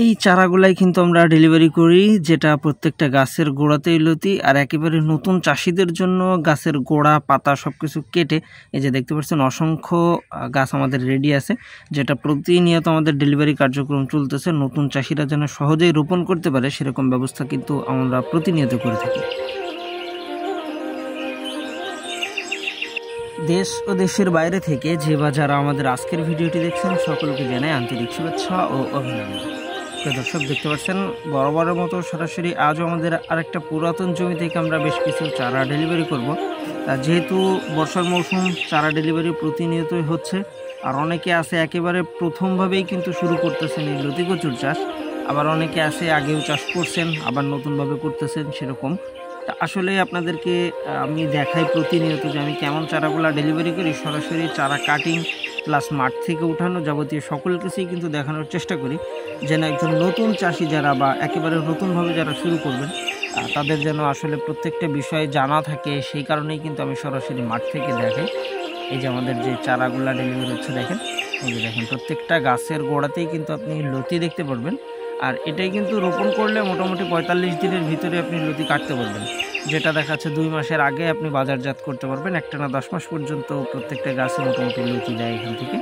এই চারাগুলাই কিন্তু আমরা ডেলিভারি করি, যেটা প্রত্যেকটা গাছের গোড়াতেই লতি। আর একেবারে নতুন চাষিদের জন্য গাছের গোড়া পাতা সবকিছু কেটে এই যে দেখতে পাচ্ছেন অসংখ্য গাছ আমাদের রেডি আছে, যেটা প্রতিনিয়ত আমাদের ডেলিভারি কার্যক্রম চলতেছে। নতুন চাষিরা যেন সহজেই রোপণ করতে পারে সেরকম ব্যবস্থা কিন্তু আমরা প্রতিনিয়ত করে থাকি। দেশ ও দেশের বাইরে থেকে যে বা যারা আমাদের আজকের ভিডিওটি দেখছেন সকলকে জানাই আন্তরিক শুভেচ্ছা ও অভিনন্দন। দর্শক দেখতে পাচ্ছেন বরাবরের মতো সরাসরি আজও আমাদের আরেকটা পুরাতন জমি থেকে আমরা বেশ কিছু চারা ডেলিভারি করব। যেহেতু বর্ষার মৌসুম, চারা ডেলিভারি প্রতিনিয়তই হচ্ছে। আর অনেকে আছে একেবারে প্রথমভাবেই কিন্তু শুরু করতেছেন এই লতি কচুর চাষ, আবার অনেকে আছে আগেও চাষ করছেন আবার নতুনভাবে করতেছেন সেরকম। আসলে আপনাদেরকে আমি দেখাই প্রতিনিয়ত যে আমি কেমন চারাগুলো ডেলিভারি করি। সরাসরি চারা কাটিং প্লাস মাঠ থেকে উঠানো যাবতীয় সকল কিছুই কিন্তু দেখানোর চেষ্টা করি, যেন একজন নতুন চাষি যারা বা একেবারে নতুনভাবে যারা শুরু করবেন তাদের যেন আসলে প্রত্যেকটা বিষয়ে জানা থাকে। সেই কারণেই কিন্তু আমি সরাসরি মাঠ থেকে দেখাই। এই যে আমাদের যে চারাগুলো ডেলিভারি হচ্ছে দেখেন, এই যে দেখেন প্রত্যেকটা গাছের গোড়াতেই কিন্তু আপনি লতি দেখতে পারবেন। আর এটাই কিন্তু রোপণ করলে মোটামুটি 45 দিনের ভিতরে আপনি লতি কাটতে পারবেন, যেটা দেখাচ্ছে 2 মাসের আগে আপনি বাজারজাত করতে পারবেন। একটানা 10 মাস পর্যন্ত প্রত্যেকটা গাছে মোটামুটি লতি দেয় এখান থেকে।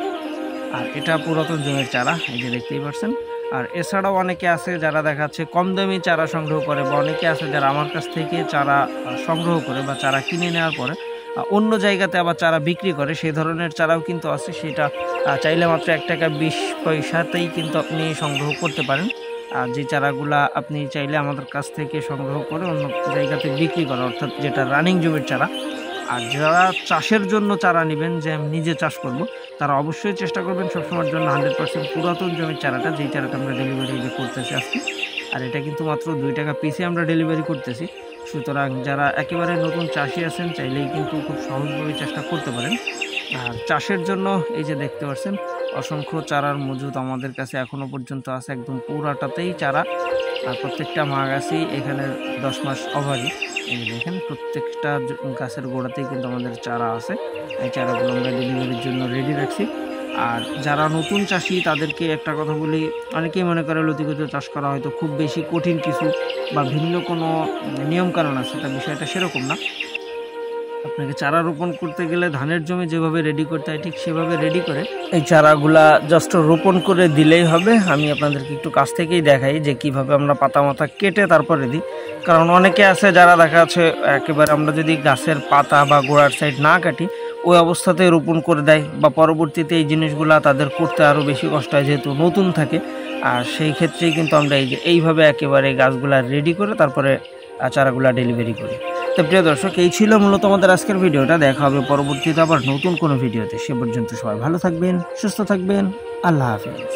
আর এটা পুরাতন জমির চারা, এই যে দেখতেই পাচ্ছেন। আর এছাড়াও অনেকে আছে যারা দেখাচ্ছে কম দামি চারা সংগ্রহ করে, বা অনেকে আছে যারা আমার কাছ থেকে চারা সংগ্রহ করে বা চারা কিনে নেওয়ার পরে অন্য জায়গাতে আবার চারা বিক্রি করে, সেই ধরনের চারাও কিন্তু আছে। সেটা চাইলে মাত্র 1 টাকা 20 পয়সাতেই কিন্তু আপনি সংগ্রহ করতে পারেন। আর যে চারাগুলা আপনি চাইলে আমাদের কাছ থেকে সংগ্রহ করে অন্য জায়গাতে বিক্রি করা, অর্থাৎ যেটা রানিং জমির চারা। আর যারা চাষের জন্য চারা নেবেন, যে আমি নিজে চাষ করব, তারা অবশ্যই চেষ্টা করবেন সবসময়ের জন্য 100% পুরাতন জমির চারাটা, যেই চারাটা আমরা ডেলিভারি করতেছি আজকে। আর এটা কিন্তু মাত্র 2 টাকা পিসে আমরা ডেলিভারি করতেছি। সুতরাং যারা একেবারে নতুন চাষি আছেন চাইলেই কিন্তু খুব সহজভাবে চেষ্টা করতে পারেন। আর চাষের জন্য এই যে দেখতে পাচ্ছেন অসংখ্য চারার মজুদ আমাদের কাছে এখনো পর্যন্ত আছে, একদম পুরাটাতেই চারা। আর প্রত্যেকটা মা গাছই এখানে 10 মাস ওভারই। এই দেখেন প্রত্যেকটা গাছের গোড়াতেই কিন্তু আমাদের চারা আছে। এই চারাগুলো আমরা ডেলিভারির জন্য রেডি রাখছি। আর যারা নতুন চাষি তাদেরকে একটা কথা বলি, অনেকেই মনে করে লতি কচু চাষ করা হয়তো খুব বেশি কঠিন কিছু বা ভিন্ন কোনো নিয়মকানুন আছে, তা বিষয়টা সেরকম না। আপনাকে চারা রোপণ করতে গেলে ধানের জমি যেভাবে রেডি করতে হয় ঠিক সেভাবে রেডি করে এই চারাগুলা জাস্ট রোপণ করে দিলেই হবে। আমি আপনাদেরকে একটু কাছ থেকেই দেখাই যে কিভাবে আমরা পাতা মাথা কেটে তারপরে দিই। কারণ অনেকে আছে যারা দেখা যাচ্ছে একেবারে আমরা যদি গাছের পাতা বা গোড়ার সাইড না কাটি ওই অবস্থাতে রোপণ করে দেয়, বা পরবর্তীতে এই জিনিসগুলা তাদের করতে আরও বেশি কষ্ট হয় যেহেতু নতুন থাকে। আর সেই ক্ষেত্রেই কিন্তু আমরা এইভাবে একেবারে গাছগুলা রেডি করে তারপরে চারাগুলা ডেলিভারি করি। তো প্রিয় দর্শক, এই ছিল মূলত আমাদের আজকের ভিডিওটা। দেখা হবে পরবর্তীতে আবার নতুন কোনো ভিডিওতে। সে পর্যন্ত সবাই ভালো থাকবেন, সুস্থ থাকবেন। আল্লাহ হাফেজ।